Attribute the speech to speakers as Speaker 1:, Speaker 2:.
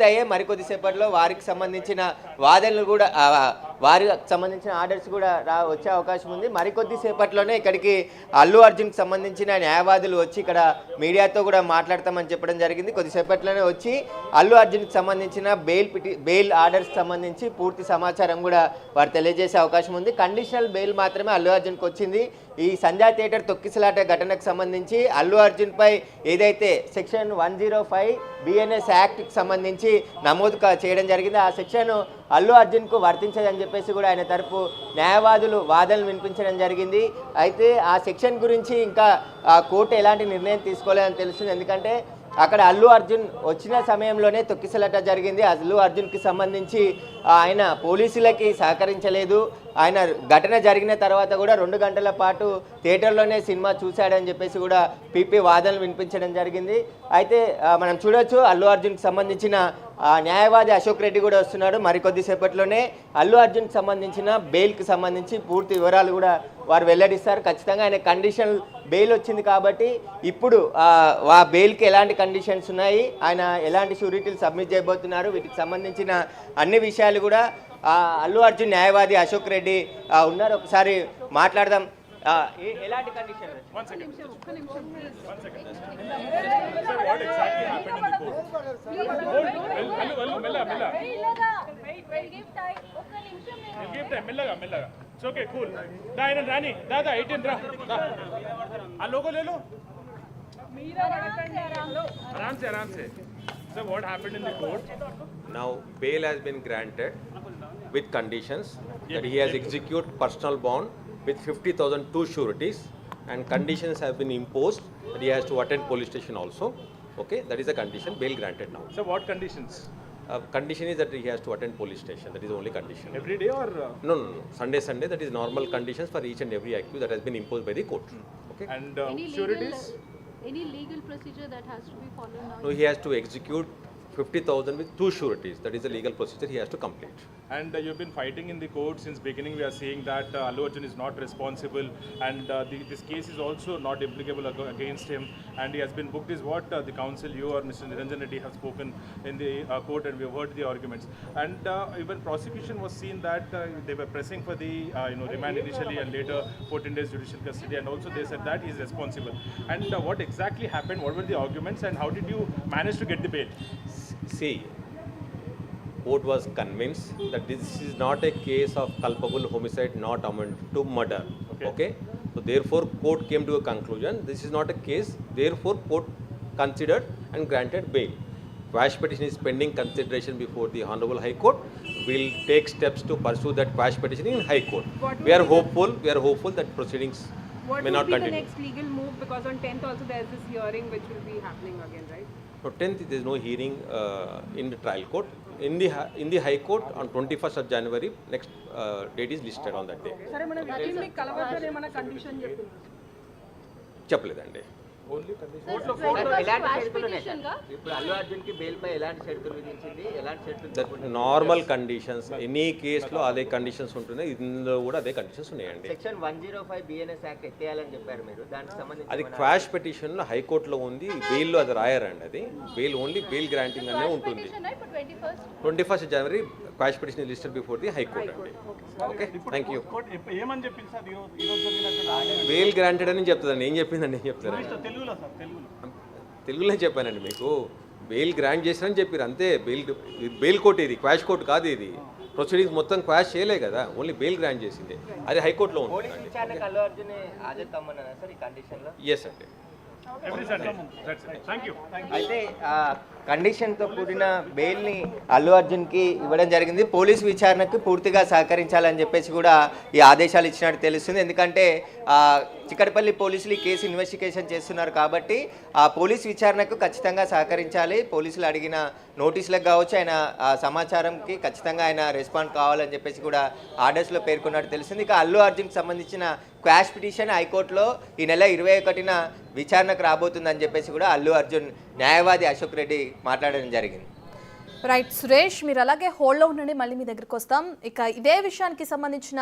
Speaker 1: అయ్యే మరికొద్దిసేపట్లో వారికి సంబంధించిన వాదనలు కూడా వారికి సంబంధించిన ఆర్డర్స్ కూడా వచ్చే అవకాశం ఉంది. మరికొద్దిసేపట్లోనే ఇక్కడికి అల్లు అర్జున్కి సంబంధించిన న్యాయవాదులు వచ్చి ఇక్కడ మీడియాతో కూడా మాట్లాడతామని చెప్పడం జరిగింది. కొద్దిసేపట్లోనే వచ్చి అల్లు అర్జున్కి సంబంధించిన బెయిల్ ఆర్డర్స్ సంబంధించి పూర్తి సమాచారం కూడా వారు తెలియజేసే అవకాశం ఉంది. కండిషనల్ బెయిల్ మాత్రమే అల్లు అర్జున్కి వచ్చింది. ఈ సంధ్యా థియేటర్ తొక్కిసలాట ఘటనకు సంబంధించి అల్లు అర్జున్పై ఏదైతే సెక్షన్ 105 BNS యాక్ట్కి సంబంధించి నమోదు చేయడం జరిగింది. ఆ సెక్షన్ అల్లు అర్జున్కు వర్తించదని చెప్పేసి కూడా ఆయన తరపు న్యాయవాదులు వాదనలు వినిపించడం జరిగింది. అయితే ఆ సెక్షన్ గురించి ఇంకా కోర్టు ఎలాంటి నిర్ణయం తీసుకోలేదని తెలుస్తుంది. ఎందుకంటే అక్కడ అల్లు అర్జున్ వచ్చిన సమయంలోనే తొక్కిసలాట జరిగింది. అల్లు అర్జున్కి సంబంధించి ఆయన పోలీసులకి సహకరించలేదు. ఆయన ఘటన జరిగిన తర్వాత కూడా 2 గంటల పాటు థియేటర్లోనే సినిమా చూశాడని చెప్పేసి కూడా పీపీ వాదనలు వినిపించడం జరిగింది. అయితే మనం చూడొచ్చు అల్లు అర్జున్కి సంబంధించిన న్యాయవాది అశోక్ రెడ్డి కూడా వస్తున్నాడు. మరికొద్దిసేపట్లోనే అల్లు అర్జున్కి సంబంధించిన బెయిల్కి సంబంధించి పూర్తి వివరాలు కూడా వారు వెల్లడిస్తారు. ఖచ్చితంగా ఆయన కండిషన్ బెయిల్ వచ్చింది కాబట్టి ఇప్పుడు ఆ బెయిల్కి ఎలాంటి కండిషన్స్ ఉన్నాయి, ఆయన ఎలాంటి షూరిటీలు సబ్మిట్ చేయబోతున్నారు, వీటికి సంబంధించిన అన్ని విషయాలు కూడా అల్లు అర్జున్ న్యాయవాది అశోక్ రెడ్డి ఉన్నారు. ఒకసారి మాట్లాడదాం. ఎలాంటి కండిషన్
Speaker 2: ఓకే కూల్ ఆయన రాని దాదా 18 రా ఆ లోగో ले लो आराम से so what happened in the court
Speaker 3: now bail has been granted with conditions that he has execute personal bond with 50,000 two sureties and conditions have been imposed that he has to attend police station also. Okay, that is the condition. Bail granted now.
Speaker 2: So what conditions?
Speaker 3: Condition is that he has to attend police station. That is the only condition.
Speaker 2: Every day or
Speaker 3: no Sunday that is normal conditions for each and every accused that has been imposed by the court. Okay,
Speaker 2: and sureties
Speaker 4: any legal procedure that has to be followed now?
Speaker 3: No, he has to execute 50,000 with two sureties. That is the legal procedure he has to complete.
Speaker 2: And you've been fighting in the court since beginning. We are seeing that Allu Arjun is not responsible and this case is also not applicable against him, and he has been booked is what the counsel, you or Mr. Niranjan Reddy have spoken in the court, and we have heard the arguments. And even prosecution was seen that they were pressing for the remand initially and later 14 days judicial custody, and also they said that he is responsible. And what exactly happened? What were the arguments and how did you manage to get the bail?
Speaker 3: See, court was convinced that this is not a case of culpable homicide not amounted to murder. Okay? So therefore court came to a conclusion this is not a case, therefore court considered and granted bail. Quash petition is pending consideration before the Honorable High Court. We'll take steps to pursue that quash petition in High Court. We are hopeful that proceedings may not continue.
Speaker 5: What will be the next legal move, because on 10th also there is this hearing which will be happening again, right?
Speaker 3: No, 10th there is no hearing in the trial court. In the High Court on 21st of January, next date is listed on that day.
Speaker 5: సరే మనం victim ని కలవద్దని ఏమైనా condition చెప్పింది
Speaker 3: చెప్పలేదండి.
Speaker 2: Only condition.
Speaker 1: ఎలాంటి షరతులు ఉన్నాయి ఇప్పుడు అల్లు అర్జున్కి బెయిల్ పై ఎలాంటి షరతులు విధించింది, ఎలాంటి షరతులు?
Speaker 3: నార్మల్ కండిషన్స్ ఎనీ కేసులో అదే కండిషన్స్ ఉంటున్నాయి, ఇందులో కూడా అదే కండిషన్స్ ఉన్నాయండి.
Speaker 1: సెక్షన్ 105 BNS యాక్ట్ ఎత్తేయాలని చెప్పారు మీరు, దానికి సంబంధించి
Speaker 3: అది క్వాష్ పిటిషన్లో హైకోర్టులో ఉంది, బెయిల్లో అది రాయారండి. అది బెయిల్ ఓన్లీ బెయిల్ గ్రాంటింగ్ అనే ఉంటుంది. 21st January quash petition listed before the high court అండి. Okay, thank you.
Speaker 2: ఏమని చెప్పింది సార్ ఈరోజు జరిగినట్టు
Speaker 3: బెయిల్ గ్రాంటెడ్ అని చెప్తుందండి. ఏం చెప్పిందండి? ఏం చెప్తారండి? తెలుగులో చెప్పానండి మీకు. బెయిల్ గ్రాంట్ చేశారని చెప్పారు అంతే. బెయిల్ కోర్టు ఇది, క్వాష్ కోర్టు కాదు ఇది. ప్రొసీడింగ్స్ మొత్తం క్వాష్ చేయలే కదా, ఓన్లీ బెయిల్ గ్రాంట్ చేసింది. అది హైకోర్టులో ఉంటుంది. ఎస్ అండి.
Speaker 1: అయితే కండిషన్తో కూడిన బెయిల్ని అల్లు అర్జున్కి ఇవ్వడం జరిగింది. పోలీసు విచారణకు పూర్తిగా సహకరించాలని చెప్పేసి కూడా ఈ ఆదేశాలు ఇచ్చినట్టు తెలుస్తుంది. ఎందుకంటే చిక్కడపల్లి పోలీసులు ఈ కేసు ఇన్వెస్టిగేషన్ చేస్తున్నారు కాబట్టి ఆ పోలీస్ విచారణకు ఖచ్చితంగా సహకరించాలి. పోలీసులు అడిగిన నోటీసులకు కావచ్చు, ఆయన సమాచారంకి ఖచ్చితంగా ఆయన రెస్పాండ్ కావాలని చెప్పేసి కూడా ఆర్డర్స్లో పేర్కొన్నట్టు తెలిసింది. ఇక అల్లు అర్జున్కి సంబంధించిన క్వాష్ పిటిషన్ హైకోర్టులో ఈ నెల 21న విచారణకు రాబోతుందని చెప్పేసి కూడా అల్లు అర్జున్ న్యాయవాది అశోక్ రెడ్డి మాట్లాడడం జరిగింది.
Speaker 6: రైట్ సురేష్, మీరు అలాగే హోల్డ్లో ఉండండి, మళ్ళీ మీ దగ్గరికి వస్తాం. ఇక ఇదే విషయానికి సంబంధించిన